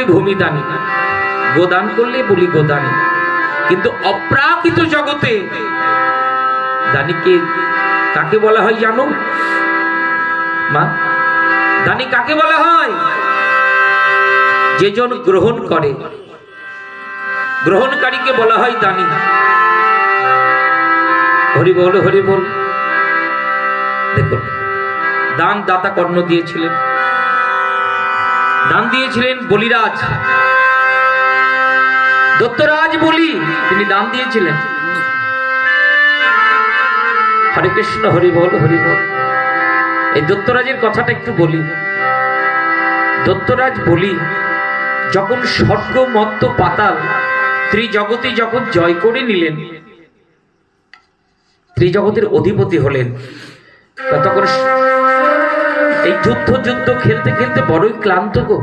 বলি ভূমিদানী, গোদান করলে বলি গোদানী। কিন্তু অপ্রাকৃত জগতে দানীকে কাকে বলা হয় জানো মা? দানী কাকে বলা হয়? যে জন গ্রহণ করে, গ্রহণকারীকে বলা হয় দানী। হরি বল, হরি বল। দেখুন, দান দাতা কর্ণ দিয়েছিলেন, দান দিয়েছিলেন বলিরাজ, দত্তরাজ বলি, তিনি দান দিয়েছিলেন। হরে কৃষ্ণ, হরি বল, হরি বল। এই দত্তরাজের কথাটা একটু বলি। দত্তরাজ বলি যখন স্বর্গ মত্ত পাতাল ত্রিজগতে যখন জয় করে নিলেন, ত্রিজগতের অধিপতি হলেন, তখন এই যুদ্ধ খেলতে খেলতে বড়ই ক্লান্ত গো।